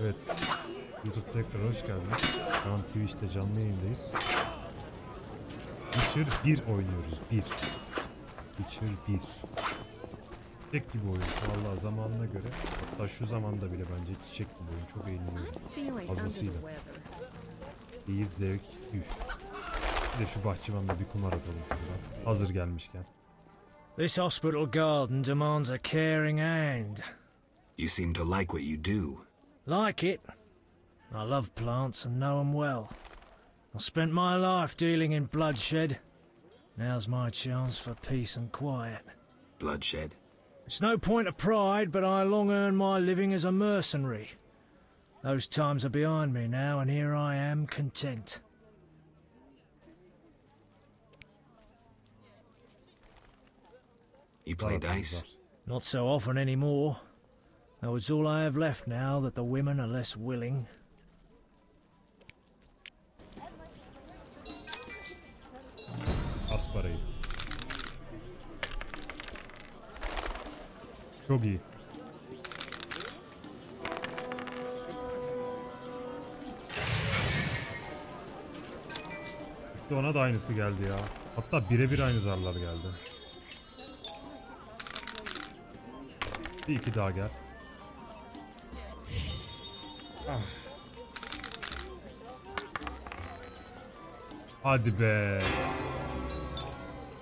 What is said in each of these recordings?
Evet, YouTube tekrar hoş geldiniz. Şu an Twitch'te canlı yayındayız. Witcher 1 oynuyoruz, 1. Witcher 1. Çiçek gibi oyun. Vallahi zamanına göre, hatta şu zamanda bile bence çiçek gibi oyun. Çok eğleniyorum. Fazlasıyla. Keyif, zevk, üf. Bir de şu bahçıvanla bir kumar atalım şuradan. Hazır gelmişken. This hospital garden demands a caring hand. You seem to like what you do. Like it. I love plants and know them well. I spent my life dealing in bloodshed. Now's my chance for peace and quiet. Bloodshed? It's no point of pride, but I long earned my living as a mercenary. Those times are behind me now, and here I am content. You play dice? Not so often anymore. Though it's all I have left now that the women are less willing. As parayı. Çok iyi. İşte ona da aynısı geldi ya. Hatta birebir aynı zarlar geldi. Bir iki daha gel. Ah. Hadi be.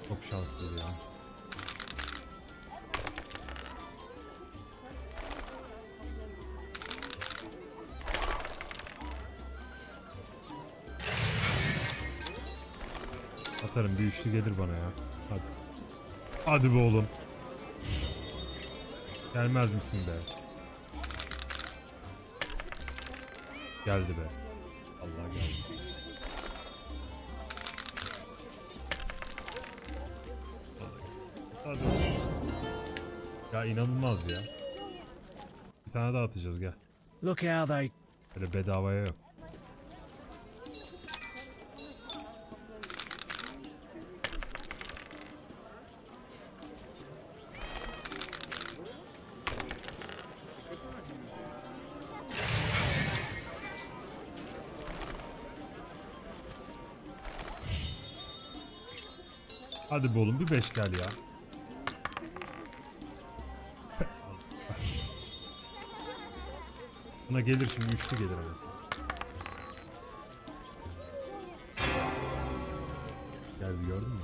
Çok şanslıydı ya. Atarım, bir üçlü gelir bana ya. Hadi. Hadi be oğlum. Gelmez misin be? Geldi be. Allah geldi. Hadi. Ya inanılmaz ya. Bir tane daha atacağız, gel. Look how they... Böyle bedavaya yok. Hadi be oğlum, bir 5 gel ya. Buna gelir şimdi, üçlü gelir anasını. Gel, bir gördün mü?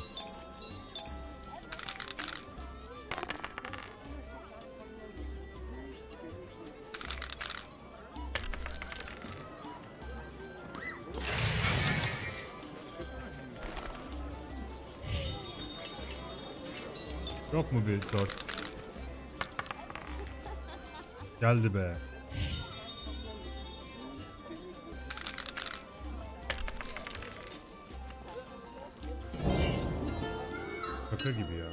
Yok mu bir 4? Geldi be. Şaka gibi ya.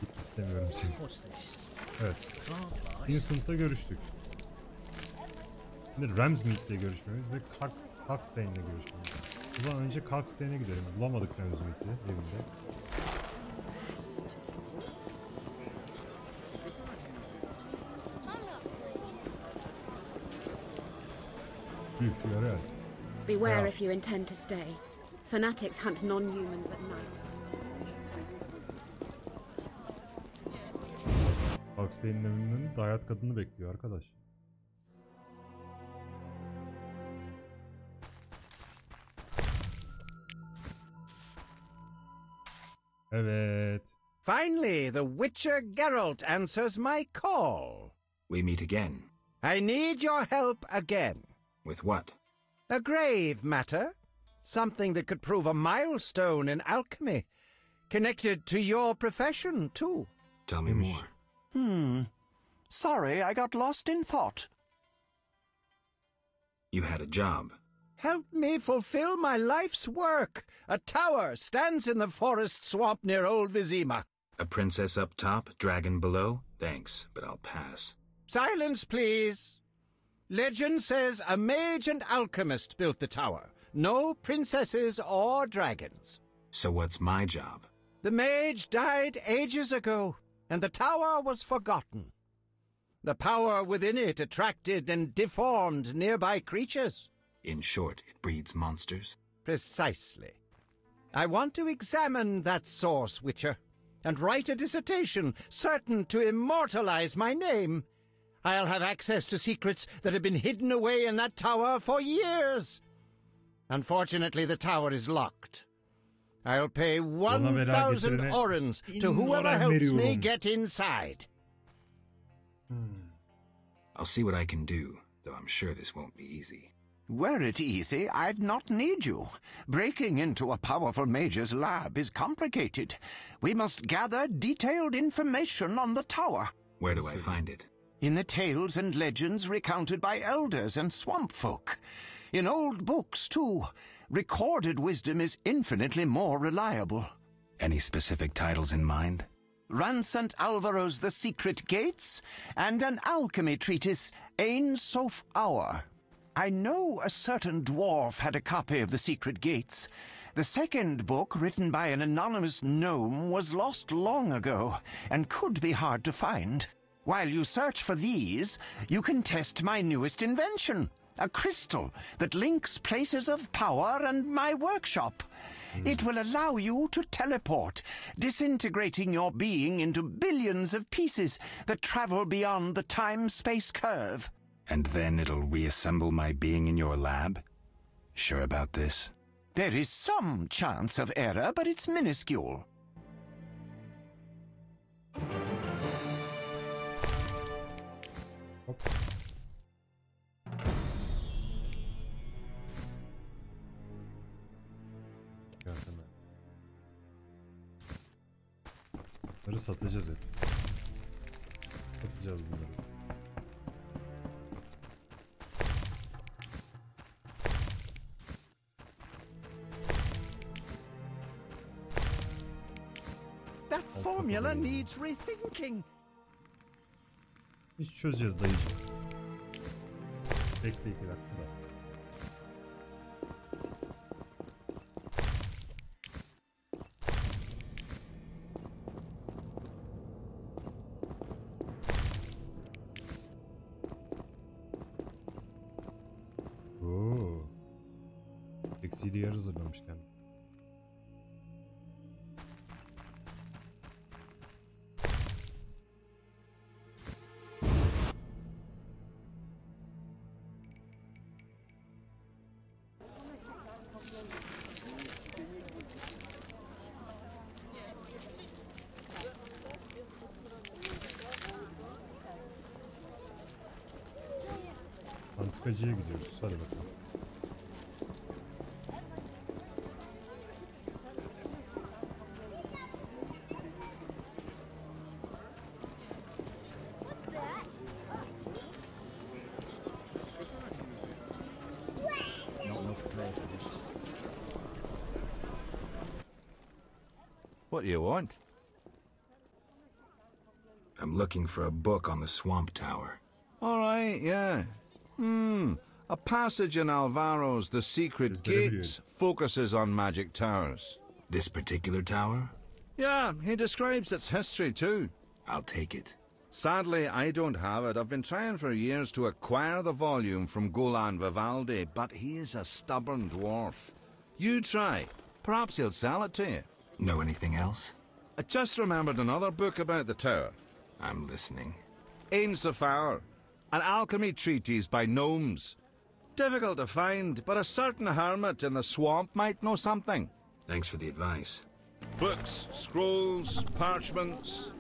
Git istemiyorum seni. Evet. Instant'ta görüştük. Şimdi Ramsmead'le görüşmemiz ve Kalkstein'le görüşmemiz. O zaman önce Kalkstein'e gidelim. Bulamadık Ramsmead'i evinde. Beware if you intend to stay. Fanatics hunt non-humans at night. Kalkstein'in evinin hayat kadını bekliyor arkadaş. Evet. Finally, the Witcher Geralt answers my call. We meet again. I need your help again. With what? A grave matter. Something that could prove a milestone in alchemy. Connected to your profession, too. Tell me more. Sorry, I got lost in thought. You had a job. Help me fulfill my life's work. A tower stands in the forest swamp near Old Vizima. A princess up top, dragon below? Thanks, but I'll pass. Silence, please. Legend says a mage and alchemist built the tower. No princesses or dragons. So what's my job? The mage died ages ago, and the tower was forgotten. The power within it attracted and deformed nearby creatures. In short, it breeds monsters? Precisely. I want to examine that source, Witcher, and write a dissertation certain to immortalize my name. I'll have access to secrets that have been hidden away in that tower for years. Unfortunately, the tower is locked. I'll pay 1,000 orens to whoever helps me get inside. I'll see what I can do, though I'm sure this won't be easy. Were it easy, I'd not need you. Breaking into a powerful mage's lab is complicated. We must gather detailed information on the tower. Where do I find it? In the tales and legends recounted by elders and swamp folk. In old books, too. Recorded wisdom is infinitely more reliable. Any specific titles in mind? Ransant Alvaro's The Secret Gates, and an alchemy treatise, Ein Sof Hour. I know a certain dwarf had a copy of The Secret Gates. The second book, written by an anonymous gnome, was lost long ago, and could be hard to find. While you search for these, you can test my newest invention, a crystal that links places of power and my workshop. It will allow you to teleport, disintegrating your being into billions of pieces that travel beyond the time-space curve. And then it'll reassemble my being in your lab? Sure about this? There is some chance of error, but it's minuscule. Bunları satacağız hep. Satacağız bunları. That formula needs rethinking. Hiç çözeceğiz dayıcım. Bekle 2 dakika. Eksiği yer hazırlamış kendim. Antikacıya gidiyoruz. Hadi bakalım. What do you want? I'm looking for a book on the swamp tower. All right, yeah. A passage in Alvaro's The Secret Gates focuses on magic towers. This particular tower? Yeah, he describes its history too. I'll take it. Sadly, I don't have it. I've been trying for years to acquire the volume from Golan Vivaldi, but he is a stubborn dwarf. You try. Perhaps he'll sell it to you. Know anything else? I just remembered another book about the tower. I'm listening. Ein Sof Hour, an alchemy treatise by gnomes. Difficult to find, but a certain hermit in the swamp might know something. Thanks for the advice. Books, scrolls, parchments.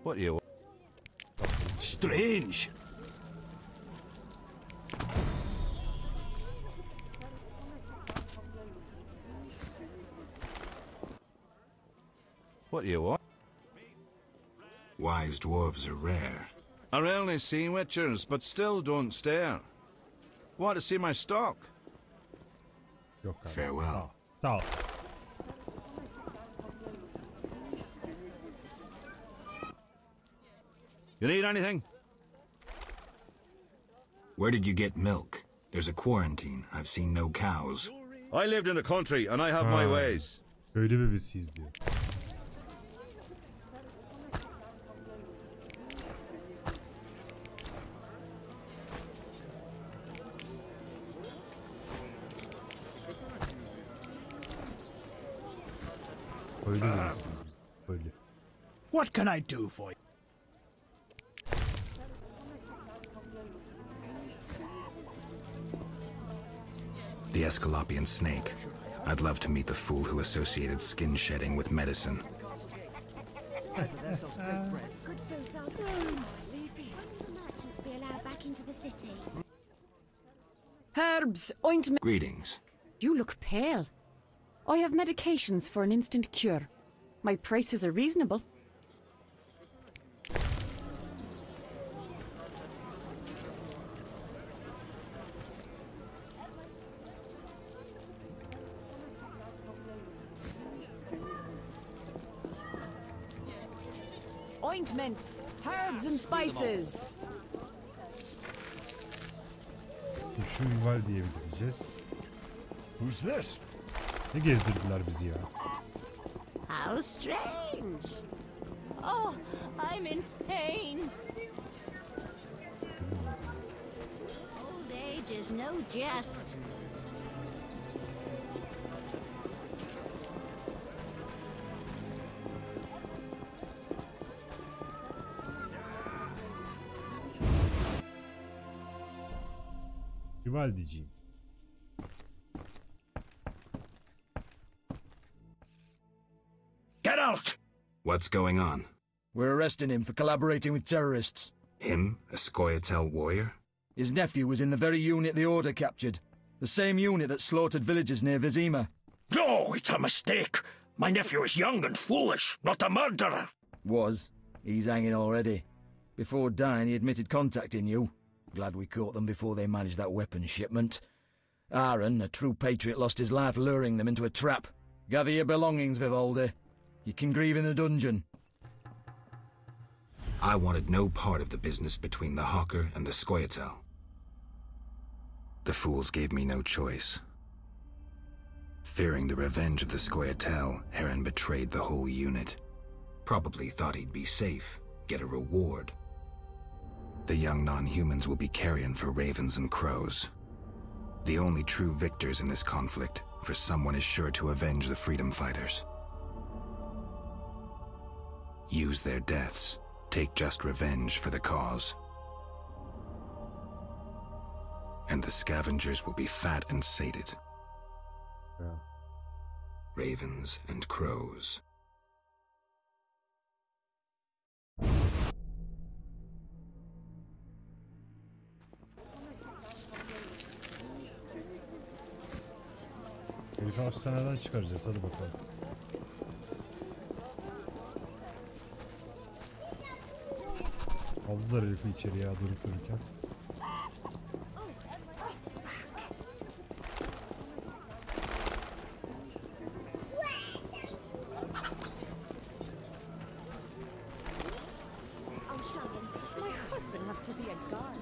What do you want? Strange. What do you want? Wise dwarves are rare. I rarely see witchers, but still don't stare. Want to see my stock? Yok abi. Farewell. Sağ ol. You need anything? Where did you get milk? There's a quarantine. I've seen no cows. I lived in the country and I have my ways. Böyle bebesiyiz diyor. Öyle demişsiniz biz. Öyle. What can I do for you? The Esculapian snake. I'd love to meet the fool who associated skin shedding with medicine. Good foods are done. Sleepy. The merchants be allowed back into the city. Herbs, ointment. Greetings. You look pale. I have medications for an instant cure. My prices are reasonable. Ointments, herbs and spices. Şu Vivaldi'ye bir gideceğiz. Who's this? Ne gezdirdiler bizi ya? How strange. Oh, I'm in pain. Old age is no jest. Vivaldi'ciyim. Geralt! What's going on? We're arresting him for collaborating with terrorists. Him, a Scoia'tael warrior? His nephew was in the very unit the Order captured. The same unit that slaughtered villagers near Vizima. No, it's a mistake. My nephew is young and foolish, not a murderer. Was. He's hanging already. Before dying, he admitted contacting you. Glad we caught them before they managed that weapons shipment. Aaron, a true patriot, lost his life luring them into a trap. Gather your belongings, Vivaldi. You can grieve in the dungeon. I wanted no part of the business between the hawker and the Scoia'tael. The fools gave me no choice. Fearing the revenge of the Scoia'tael, Heron betrayed the whole unit. Probably thought he'd be safe, get a reward. The young non-humans will be carrion for ravens and crows. The only true victors in this conflict, for someone is sure to avenge the freedom fighters. Use their deaths, take just revenge for the cause. And the scavengers will be fat and sated. Yeah. Ravens and crows. Herifi hapishaneden çıkaracağız, hadi bakalım. Aldılar herifi içeri ya durup dururken. My husband wants to be a guard.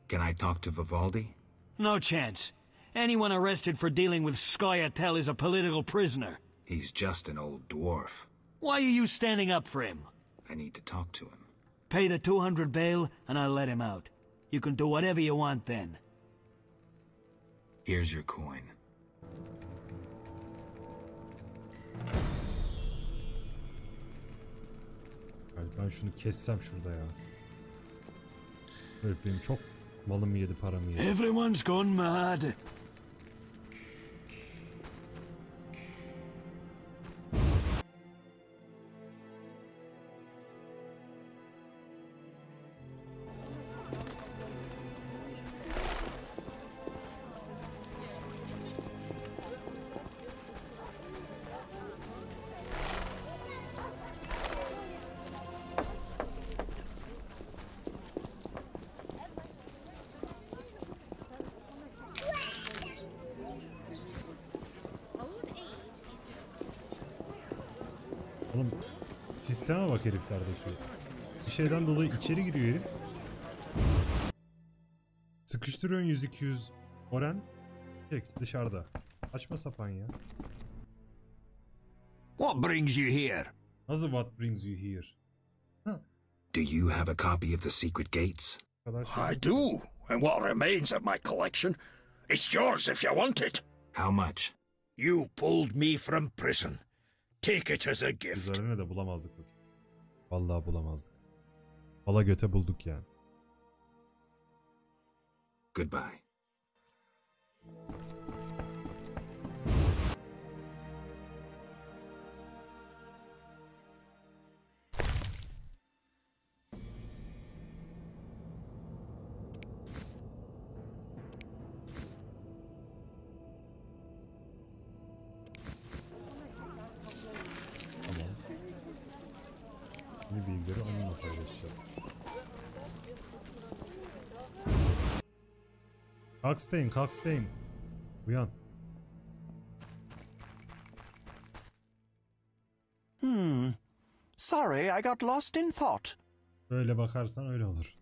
Can I talk to Vivaldi? No chance. Anyone arrested for dealing with Scoia'tael is a political prisoner. He's just an old dwarf. Why are you standing up for him? I need to talk to him. Pay the 200 bail and I'll let him out. You can do whatever you want then. Here's your coin. Yani ben şunu kessem şurada ya. Evet benim çok malım yedi paramı yedi. Everyone's gone mad. Oğlum sisteme bak heriflerdeki. Bir şeyden dolayı içeri giriyor herif. Sıkıştırıyorsun 100-200 oran. Çek dışarıda. Açma sapan ya. What brings you here? Nasıl what brings you here? Do you have a copy of the secret gates? I do, and what remains of my collection. It's yours if you want it. How much? You pulled me from prison. Take it as a gift. Üzerine de bulamazdık bugün. Vallahi bulamazdık. Hala göte bulduk yani. Goodbye. Yeni bilgileri onunla paylaşacağız. Kalkstein. Uyan. Sorry, I got lost in thought. Böyle bakarsan öyle olur.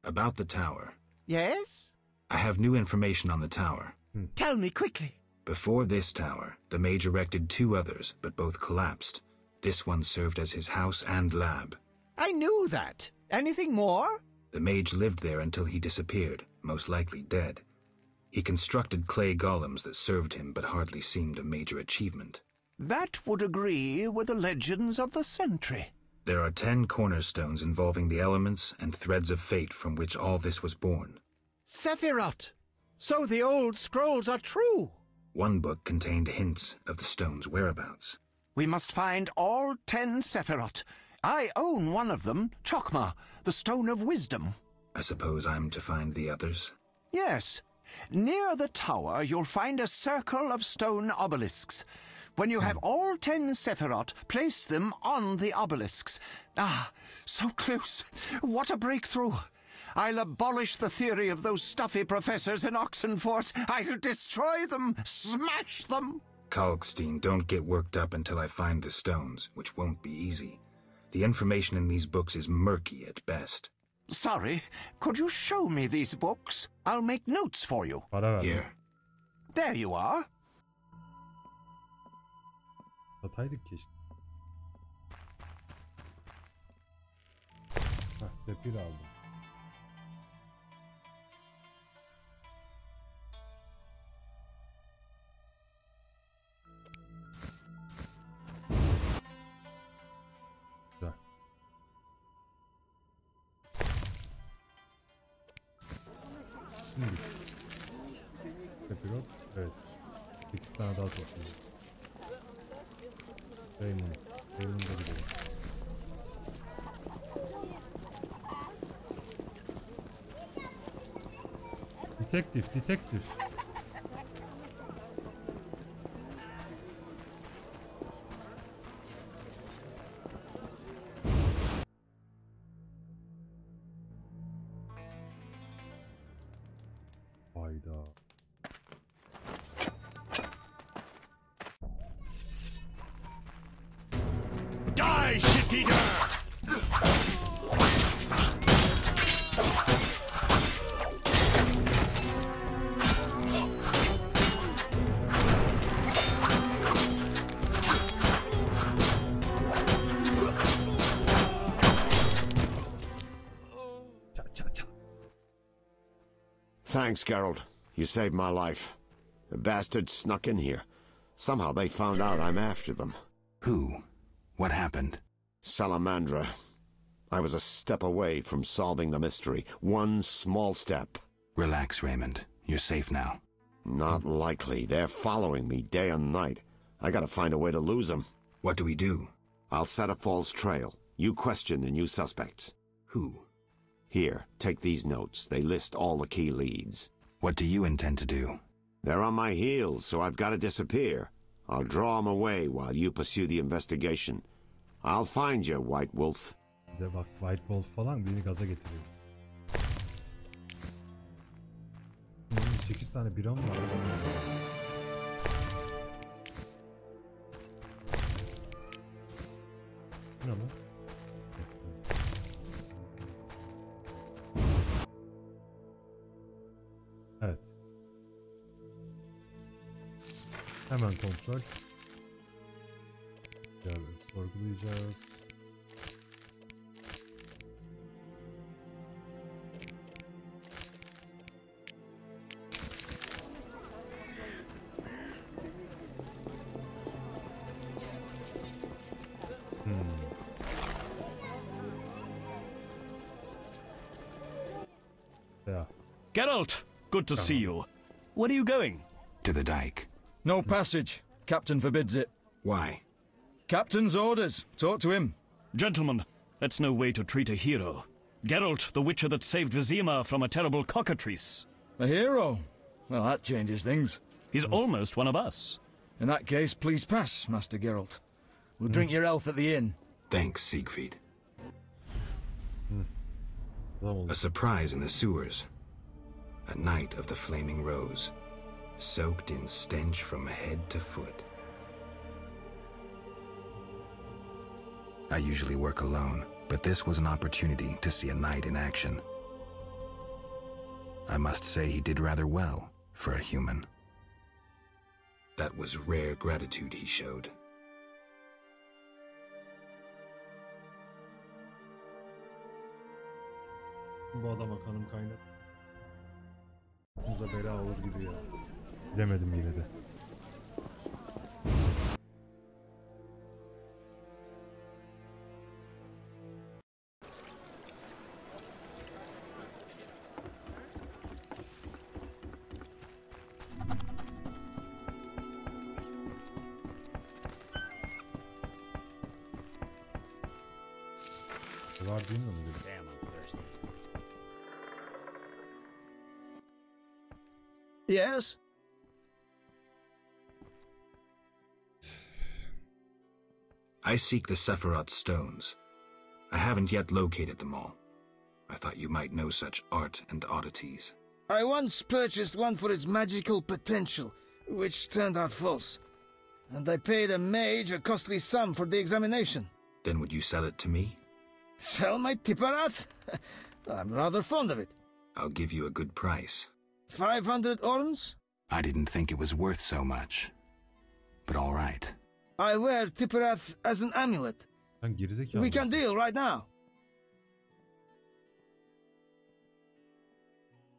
About the tower. Yes? I have new information on the tower. Tell me quickly. Before this tower, the mage erected 2 others, but both collapsed. This one served as his house and lab. I knew that. Anything more? The mage lived there until he disappeared, most likely dead. He constructed clay golems that served him but hardly seemed a major achievement. That would agree with the legends of the century. There are 10 cornerstones involving the elements and threads of fate from which all this was born. Sephiroth! So the old scrolls are true! One book contained hints of the stone's whereabouts. We must find all 10 Sephiroth. I own one of them, Chokmah, the Stone of Wisdom. I suppose I'm to find the others? Yes. Near the tower, you'll find a circle of stone obelisks. When you have all 10 Sephiroth, place them on the obelisks. Ah, so close. What a breakthrough. I'll abolish the theory of those stuffy professors in Oxenfurt. I'll destroy them, smash them. Kalkstein, don't get worked up until I find the stones, which won't be easy. The information in these books is murky at best. Sorry, could you show me these books? I'll make notes for you. Here. There you are. Sataydık keşke. Sefir aldım. Güzel. Şimdi. Sephiroth. Evet. 8 tane daha toplayalım. Raymond'a gidelim. Detective. Hayda. Die, şekilde! Thanks, Geralt. You saved my life. The bastards snuck in here. Somehow they found out I'm after them. Who? What happened? Salamandra. I was a step away from solving the mystery. One small step. Relax, Raymond. You're safe now. Not likely. They're following me day and night. I gotta find a way to lose them. What do we do? I'll set a false trail. You question the new suspects. Who? Here, take these notes. They list all the key leads. What do you intend to do? They're on my heels, so I've got to disappear. I'll draw them away while you pursue the investigation. I'll find you, White Wolf. Bir de bak White Wolf falan beni gaza getiriyor. 8 tane biram var. Ne lan? Evet. Hemen kontrol. Sorgulayacağız. Geralt, good to see you. Where are you going? To the dike. No passage. Captain forbids it. Why? Captain's orders. Talk to him. Gentlemen, that's no way to treat a hero. Geralt, the witcher that saved Vizima from a terrible cockatrice. A hero? Well, that changes things. He's almost one of us. In that case, please pass, Master Geralt. We'll drink your health at the inn. Thanks, Siegfried. Tamam. A surprise in the sewers. A night of the flaming rose, soaked in stench from head to foot. I usually work alone, but this was an opportunity to see a knight in action. I must say he did rather well for a human. That was rare gratitude he showed. Bu adama kanım kaynar. Başımıza bela olur gibi ya. Bilemedim yine de. Var değil mi dedim? Damn, I'm thirsty. Yes? I seek the Sephiroth stones. I haven't yet located them all. I thought you might know such art and oddities. I once purchased one for its magical potential, which turned out false. And I paid a mage a costly sum for the examination. Then would you sell it to me? Sell my Tipperath? I'm rather fond of it. I'll give you a good price. 500 orns? I didn't think it was worth so much. But all right. I wear Tipperath as an amulet. Sen gerizekalı We can mısın? deal right now.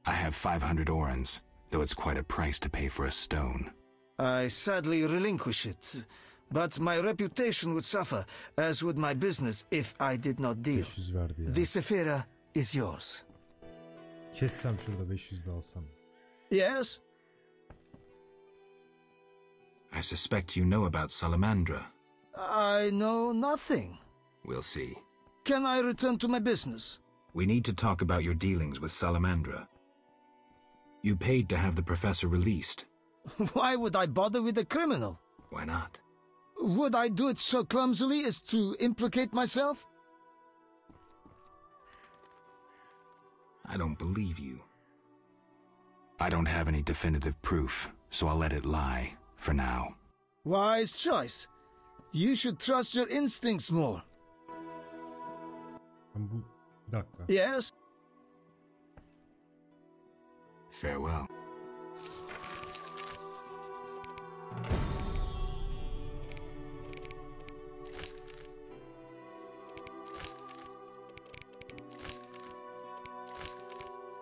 I have 500 orens, though it's quite a price to pay for a stone. I sadly relinquish it, but my reputation would suffer, as would my business if I did not deal. 500 verdi ya. The Sephira is yours. Kessem şurada 500 de alsam. Yes? I suspect you know about Salamandra. I know nothing. We'll see. Can I return to my business? We need to talk about your dealings with Salamandra. You paid to have the professor released. Why would I bother with a criminal? Why not? Would I do it so clumsily as to implicate myself? I don't believe you. I don't have any definitive proof, so I'll let it lie, for now. Wise choice. You should trust your instincts more. Bir dakika. Yes? Farewell.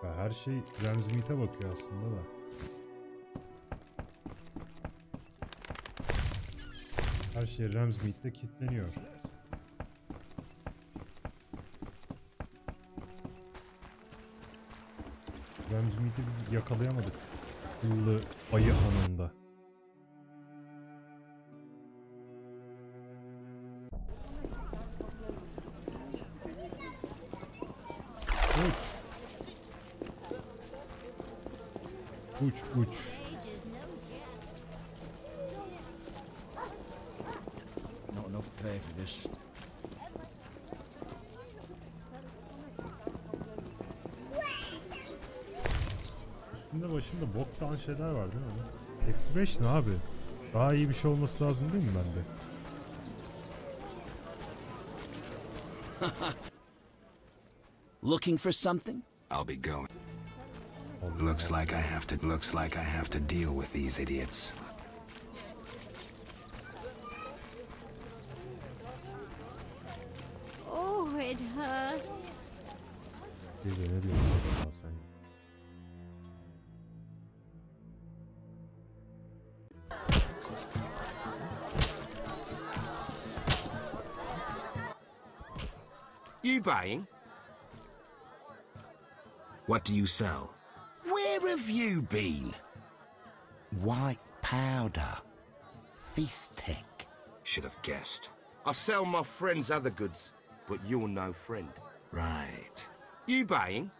Ya her şey Ramsmeet'e bakıyor aslında da. Her şey Ramsmeet'te kilitleniyor. Ramsmeet'i bir yakalayamadık. Kıllı ayı hanında. Uç. Uç. Not enough pay for this. Üstünde başında boktan şeyler var değil mi? Eksi 5 ne abi? Daha iyi bir şey olması lazım değil mi bende? Looking for something? I'll be going. Looks like I have to deal with these idiots. Oh, it hurts. Teyze ne diyorsun acaba sen? You buying? What do you sell? Where have you been? White powder. Feast tech. Should have guessed. I sell my friends other goods, but you're no friend. Right. You buying?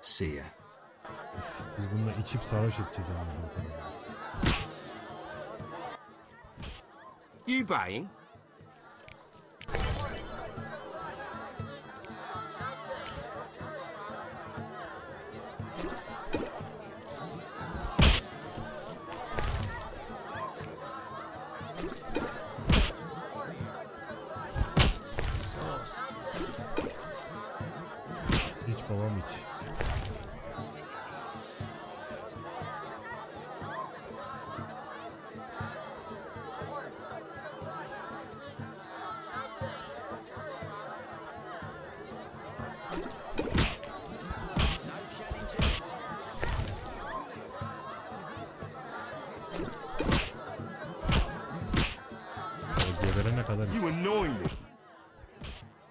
See ya. Biz bununla içip sarhoş edeceğiz anladığım kadarıyla. You buying? Hiç babam hiç. Geberene kadar. You annoy me.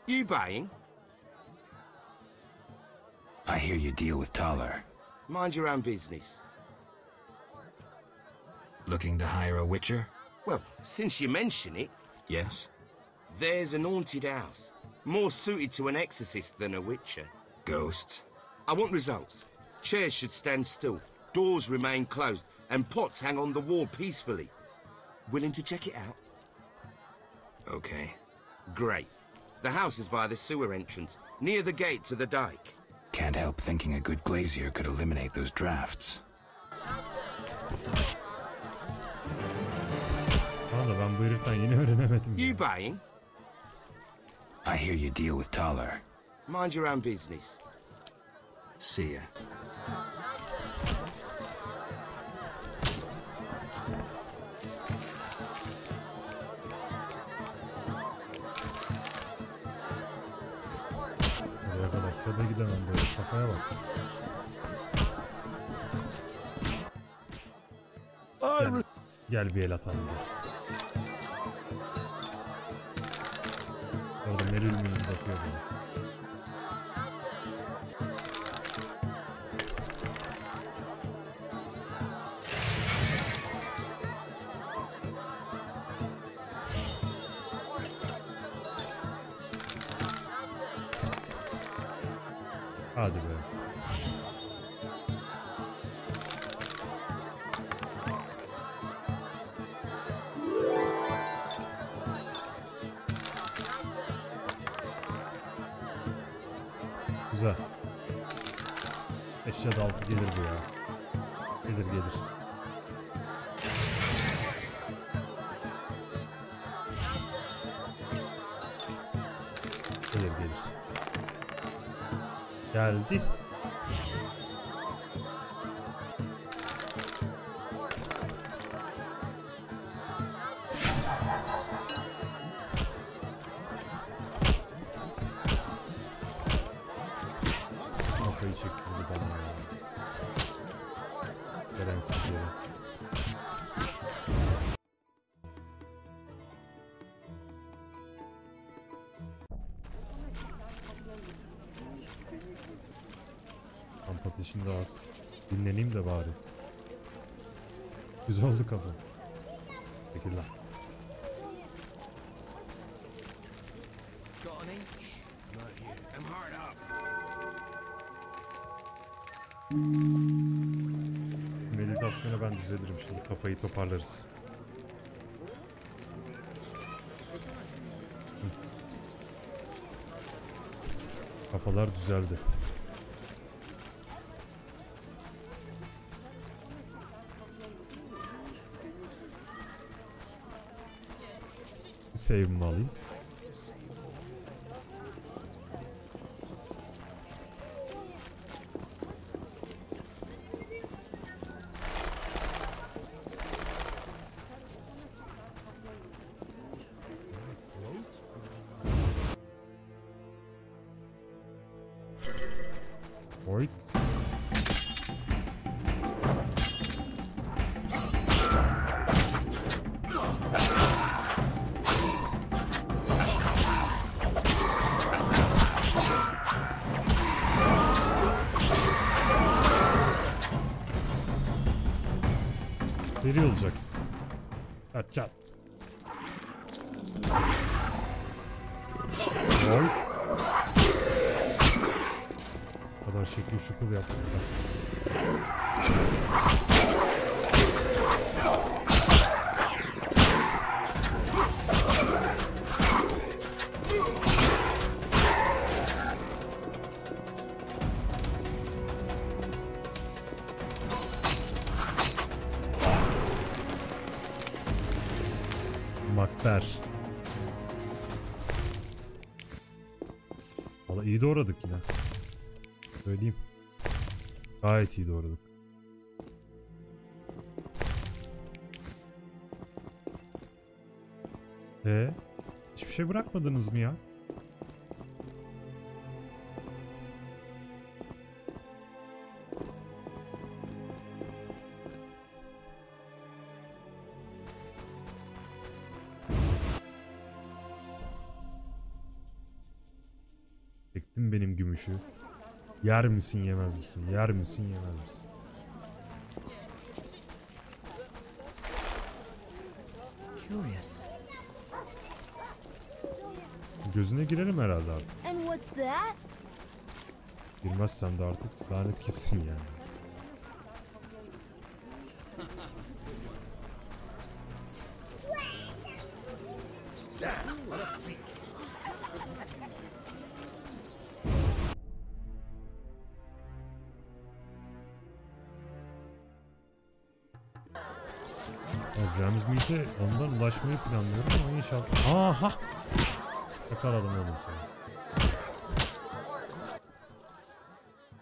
You buying? I hear you deal with Taller. Mind your own business. Looking to hire a Witcher? Well, since you mention it... Yes? There's an haunted house. More suited to an exorcist than a Witcher. Ghosts? I want results. Chairs should stand still. Doors remain closed. And pots hang on the wall peacefully. Willing to check it out? Okay. Great. The house is by the sewer entrance, near the gate to the dike. Can't help thinking a good glazier could eliminate those drafts. Valla ben bu heriften yeni öğrenemedim. You buying? I hear you deal with Taller. Mind your own business. See ya. Oraya kadar tabi gidemem böyle kafaya bak. Gel bir el atalım. Orada Meril miyim bakıyor bana. Hadi be. Güzel. Eşya da altı gelir bu ya. Gelir gelir. Gelir gelir. Geldi. Kafayı çektirdi bana ya. Gerenksiz yere. Kamp ateşinde az. Dinleneyim de bari. Güzel oldu kafa. Teşekkürler. Meditasyona ben düzelirim şimdi. Kafayı toparlarız. Kafalar düzeldi. Save'imi alayım. Oy. Seri olacaksın. Çat çat. Oy. Bu kadar şekil şukul yaptık. Makber. Valla iyi doğradık yine. Söyleyeyim. Gayet iyi doğradık. Hiçbir şey bırakmadınız mı ya? Çektim benim gümüşü. Yer misin yemez misin? Yer misin yemez misin? Curious. Gözüne girelim herhalde abi. And what's that? Girmezsem de artık lanet gitsin yani. Ramsmith'e ondan ulaşmayı planlıyorum ama inşallah... Aha! Yakaladım oğlum seni.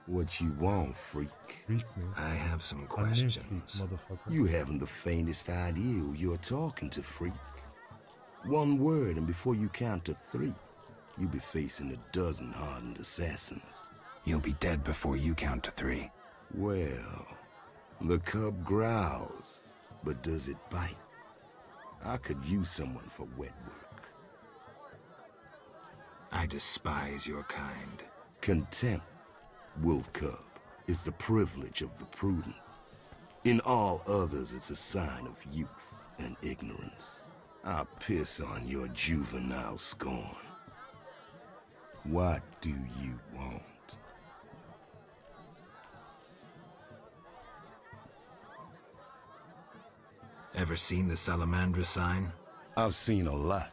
What you want, freak? Freak me? I have some questions. You haven't the faintest idea who you're talking to, freak. One word, and before you count to 3, you'll be facing a dozen hardened assassins. You'll be dead before you count to 3. Well, the cub growls, but does it bite? I could use someone for wet work. I despise your kind. Contempt, wolf cub, is the privilege of the prudent. In all others, it's a sign of youth and ignorance. I piss on your juvenile scorn. What do you want? Ever seen the Salamandra sign? I've seen a lot.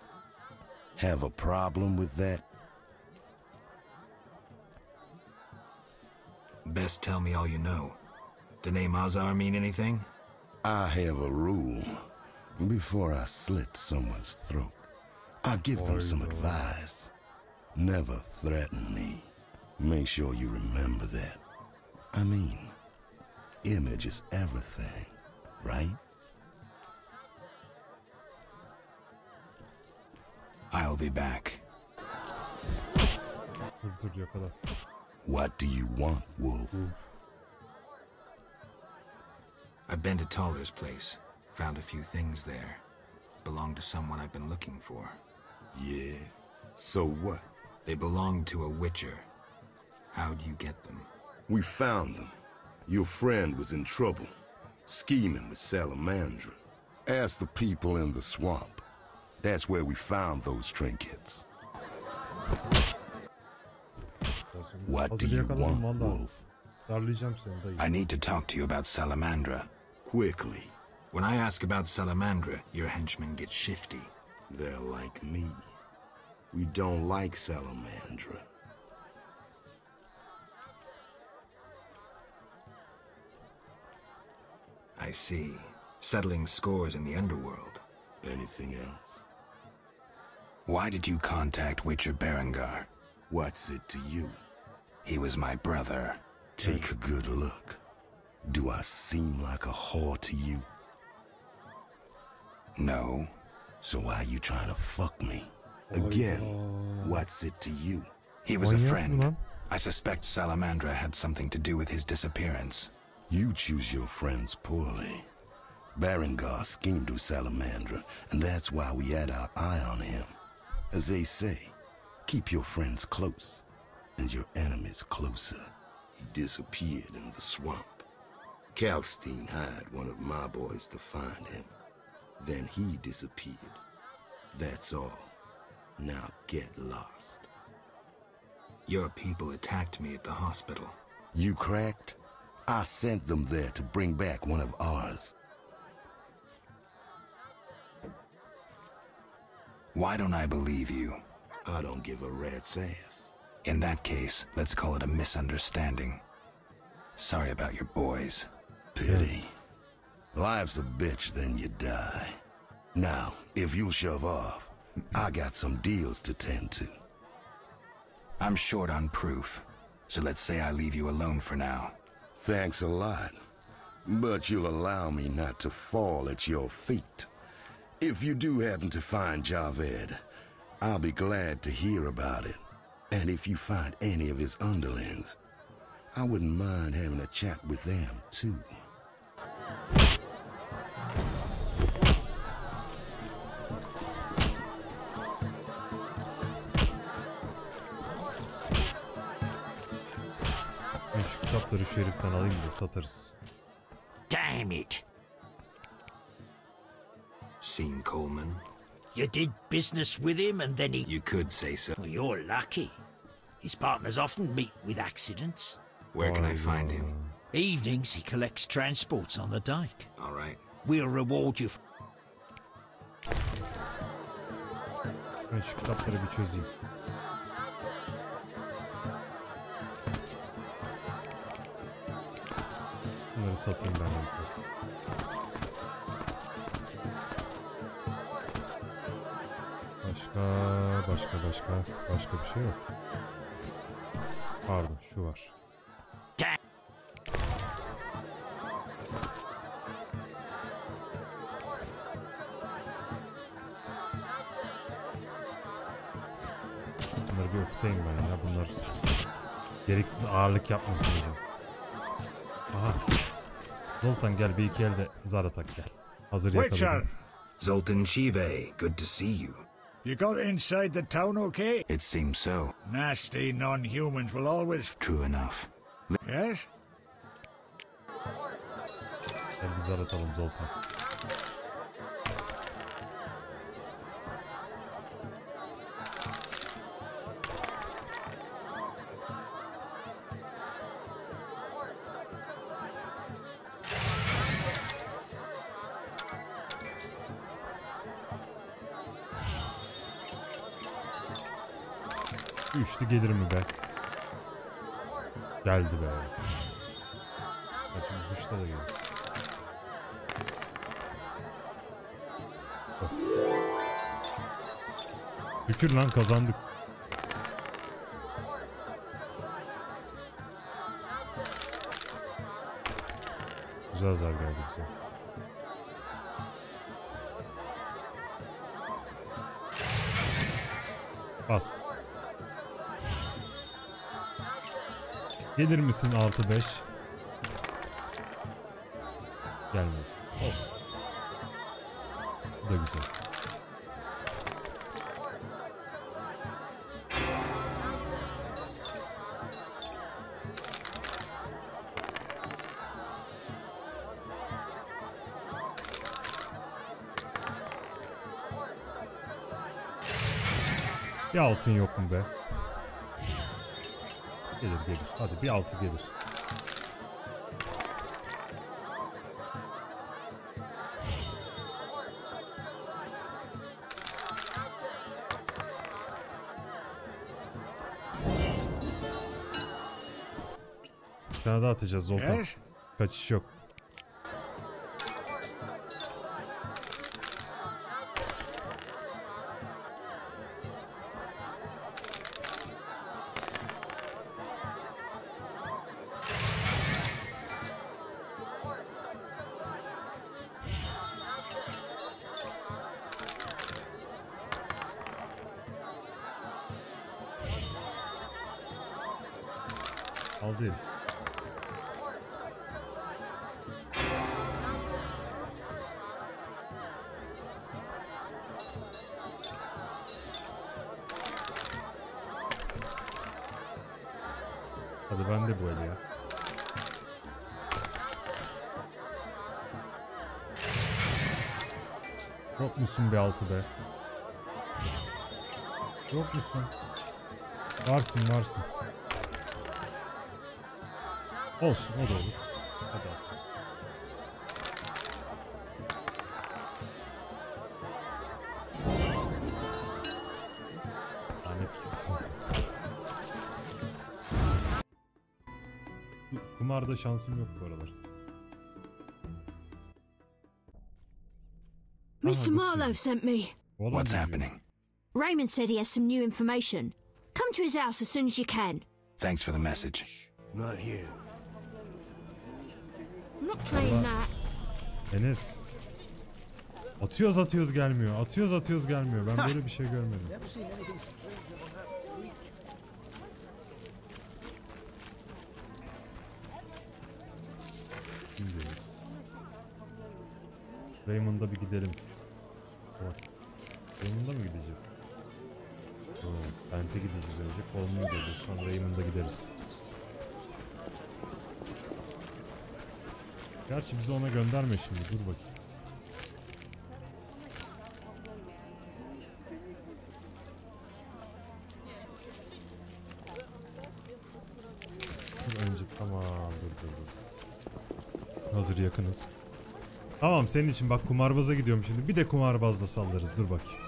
Have a problem with that? Best tell me all you know. The name Azar mean anything? I have a rule. Before I slit someone's throat, I give them some advice. Never threaten me. Make sure you remember that. I mean, image is everything, right? I'll be back. What do you want, Wolf? I've been to Taller's place. Found a few things there. Belong to someone I've been looking for. Yeah? So what? They belong to a Witcher. How'd you get them? We found them. Your friend was in trouble, scheming with Salamandra. Ask the people in the swamp. That's where we found those trinkets. What do you want, Wolf? I need to talk to you about Salamandra. Quickly. When I ask about Salamandra, your henchmen get shifty. They're like me. We don't like Salamandra. I see. Settling scores in the underworld. Anything else? Why did you contact Witcher Berengar? What's it to you? He was my brother. Take a good look. Do I seem like a whore to you? No. So why are you trying to fuck me? Again, what's it to you? He was a friend. I suspect Salamandra had something to do with his disappearance. You choose your friends poorly. Berengar schemed with Salamandra, and that's why we had our eye on him. As they say, keep your friends close, and your enemies closer. He disappeared in the swamp. Kalstein hired one of my boys to find him. Then he disappeared. That's all. Now get lost. Your people attacked me at the hospital. You cracked? I sent them there to bring back one of ours. Why don't I believe you? I don't give a rat's ass. In that case, let's call it a misunderstanding. Sorry about your boys. Pity. Life's a bitch, then you die. Now, if you'll shove off, I got some deals to tend to. I'm short on proof, so let's say I leave you alone for now. Thanks a lot. But you'll allow me not to fall at your feet. If you do happen to find Javed, I'll be glad to hear about it. And if you find any of his underlings, I wouldn't mind having a chat with them, too. Ben şu kitapları şu heriften alayım da satarız. Damn it. Seen Coleman? You did business with him and then he... You could say so. Well, you're lucky. His partners often meet with accidents. Where can I find him? Evenings he collects transports on the dike. All right. We'll reward you. Ben şu kitapları bir çözeyim. Bunları satayım ben. Başka bir şey yok. Pardon, şu var. Bunları bir okutayım ben ya. Bunlar gereksiz ağırlık yapmasın hocam. Aha. Zoltan gel bir iki elde Zara tak gel. Hazır yakaladım. Zoltan Chive, good to see you. You got inside the town okay? It seems so. Nasty non-humans will always... True enough. Yes? Gel bir Zara atalım Zoltan. Üçlü gelir mi be? Geldi be. Şimdi üçte de gelir. Oh. Şükür lan kazandık. Güzel zar geldi bize. Bas. Gelir misin 6-5? Gelmedi. Oh. Bu da güzel. Bir altın yok mu be? Gelir. Hadi bir altı gelir. Bir tane daha atacağız Zoltan. Yes. Kaçış yok. Al değil. Hadi ben de bu el ya. Yok musun be 6 be? Yok musun? Varsın. Olsun, o da olur. Hadi aslan. Lanet gitsin. Kumarda şansım yok bu aralar. Mr. Marlowe sent me. What's happening? Raymond said he has some new information. Come to his house as soon as you can. Thanks for the message. Not here. I'm not playing that. Enes. Atıyoruz gelmiyor. Atıyoruz gelmiyor. Ben böyle bir şey görmedim. Şimdi Raymond'a bir gidelim. Raymond'a mı gideceğiz? Bent'e gideceğiz önce. Kolmu'yu gideceğiz. Sonra Raymond'a gideriz. Gerçi bizi ona gönderme şimdi. Dur bakayım. Dur önce tamam. Dur. Hazır yakınız. Tamam senin için bak kumarbaza gidiyorum şimdi. Bir de kumarbazda sallarız. Dur bakayım.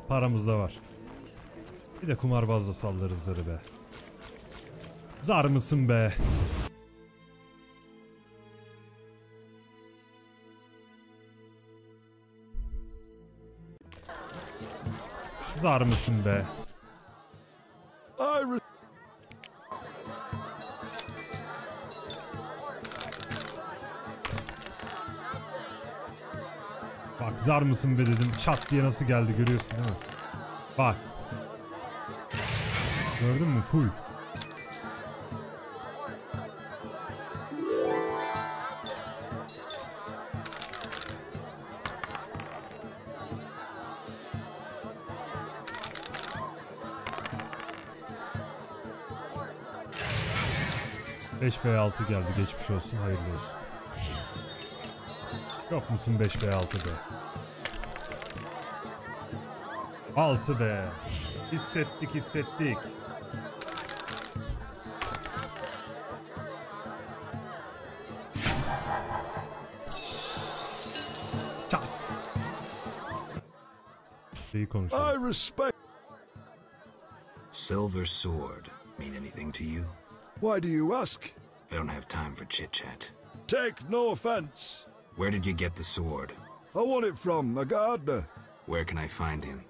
Paramız da var. Bir de kumarbazda sallarız zarı be. Zar mısın be? Zar mısın be? Bak zar mısın be dedim. Çat diye nasıl geldi görüyorsun değil mi? Bak. Gördün mü? Full. Beş veya 6 geldi. Geçmiş olsun. Hayırlı olsun. Yok musun 5 veya 6 be? 6 be. Hissettik. Çat. İyi konuşalım. I respect. Silver sword mean anything to you? Why do you ask? I don't have time for chit-chat. Take no offense. Where did you get the sword? I want it from a gardener. Where can I find him?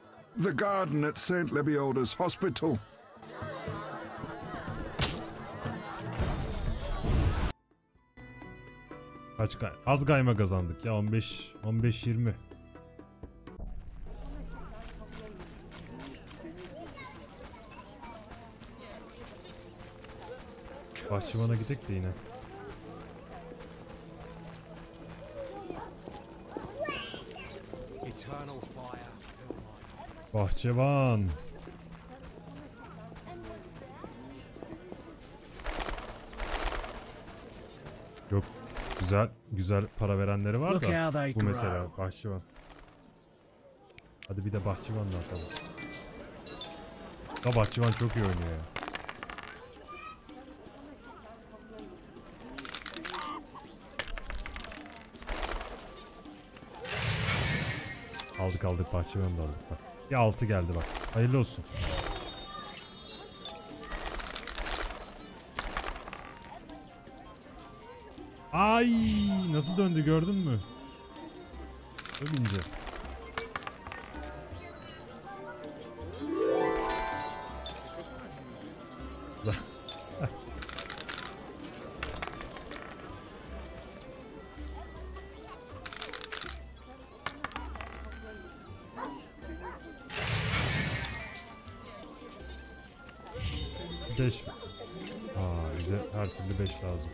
The garden at St. Lebioda's Hospital. Az gayma kazandık ya 15-20. Bahçıvana gidek de yine. Bahçıvan. Yok güzel para verenleri var da bu mesela bahçıvan. Hadi bir de bahçıvanla atalım. Da bahçıvan çok iyi oynuyor ya. Aldık bahçıvanı da aldık bak. Ya 6 geldi bak. Hayırlı olsun. Ay nasıl döndü gördün mü? Ölünce. Bize her türlü 5 lazım.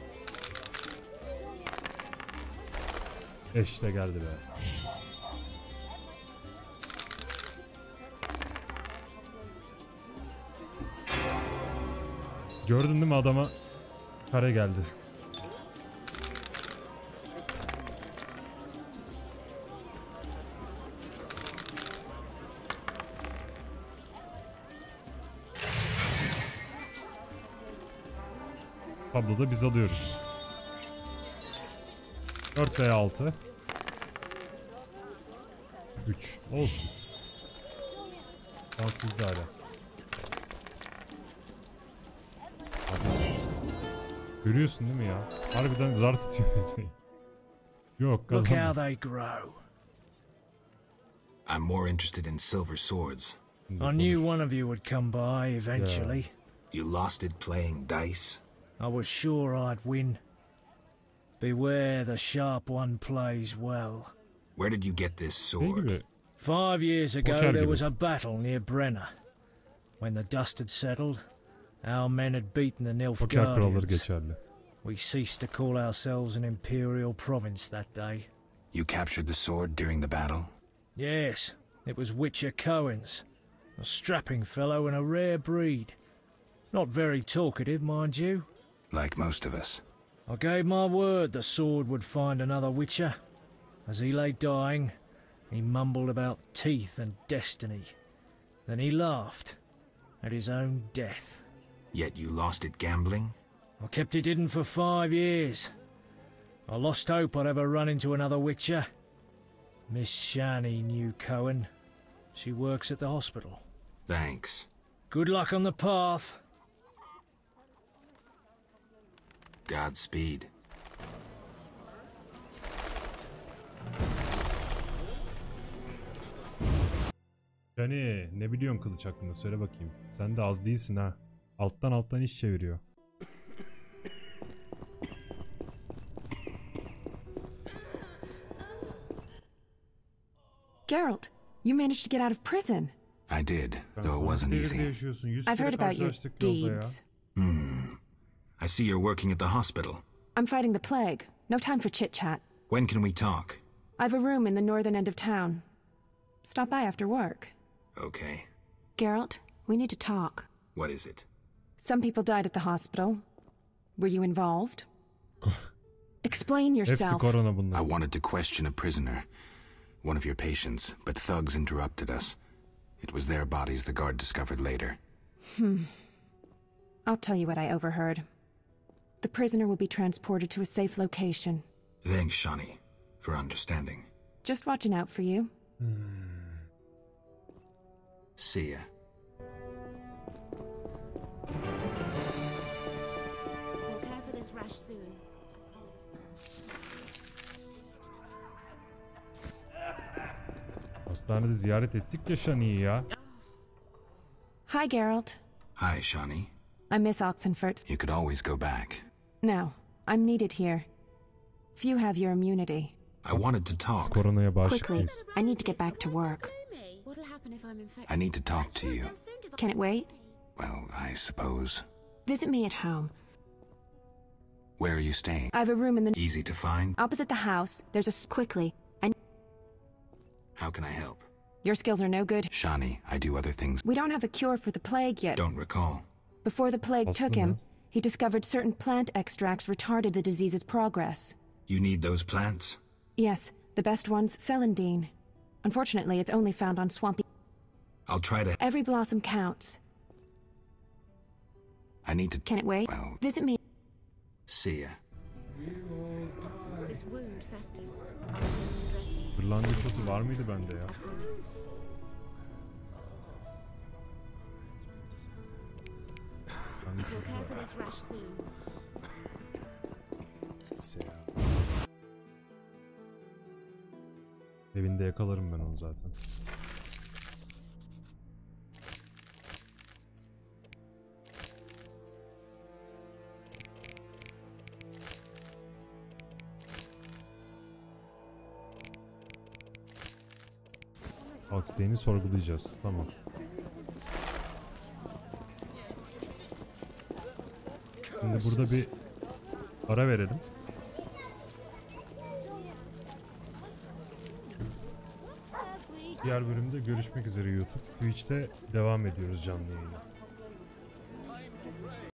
5 de geldi be. Gördün değil mi adama kare geldi. Tabloda biz alıyoruz. 4 veya 6. 3. Olsun. Şans bizde hala. Görüyorsun değil mi ya? Harbiden zar tutuyor mesela. Yok, kazandım. I'm more interested in silver swords. I knew one of you would come by eventually. Yeah. You lost it playing dice? I was sure I'd win. Beware the sharp one plays well. Where did you get this sword? 5 years ago there was a battle near Brenner. When the dust had settled, our men had beaten the Nilfgaardians. We ceased to call ourselves an imperial province that day. You captured the sword during the battle? Yes, it was Witcher Cohen's. A strapping fellow and a rare breed. Not very talkative, mind you. Like most of us. I gave my word the sword would find another Witcher. As he lay dying, he mumbled about teeth and destiny. Then he laughed at his own death. Yet you lost it gambling? I kept it hidden for 5 years. I lost hope I'd ever run into another Witcher. Miss Shani knew Cohen. She works at the hospital. Thanks. Good luck on the path. Godspeed. Yani ne biliyorsun kılıç hakkında, söyle bakayım. Sen de az değilsin ha. Alttan iş çeviriyor. Geralt, you managed to get out of prison. I did, though it wasn't easy. I've heard about your deeds. I see you're working at the hospital. I'm fighting the plague. No time for chit-chat. When can we talk? I've a room in the northern end of town. Stop by after work. Okay. Geralt, we need to talk. What is it? Some people died at the hospital. Were you involved? Explain yourself. I wanted to question a prisoner, one of your patients, but thugs interrupted us. It was their bodies the guard discovered later. I'll tell you what I overheard. The prisoner will be transported to a safe location. Thanks, Shani, for understanding. Just watching out for you. See ya. Prepare for this rash soon. Hastanede ziyaret ettik ya Shani'yi ya. Hi, Geralt. Hi, Shani. I'm Miss Oxenfurt. You could always go back. No, I'm needed here. Few have your immunity. I wanted to talk. Quickly, I need to get back to work. What'll happen if I'm infected? I need to talk to you. Can it wait? Well, I suppose. Visit me at home. Where are you staying? I have a room in the... Easy to find? Opposite the house, there's a... Quickly. How can I help? Your skills are no good. Shani, I do other things. We don't have a cure for the plague yet. Don't recall. Before the plague took him, he discovered certain plant extracts retarded the disease's progress. You need those plants? Yes, the best one's celandine. Unfortunately, it's only found on swampy... I'll try to... Every blossom counts. I need to... Can it wait? Well... Visit me. See ya. This wound festers. I'll change the dressing. Fırlangıç otu var mıydı bende ya? Prepare for this rash soon. Evinde yakalarım ben onu zaten. Huxley'ni sorgulayacağız. Tamam. Şimdi burada bir ara verelim. Diğer bölümde görüşmek üzere YouTube. Twitch'te devam ediyoruz canlı yayına.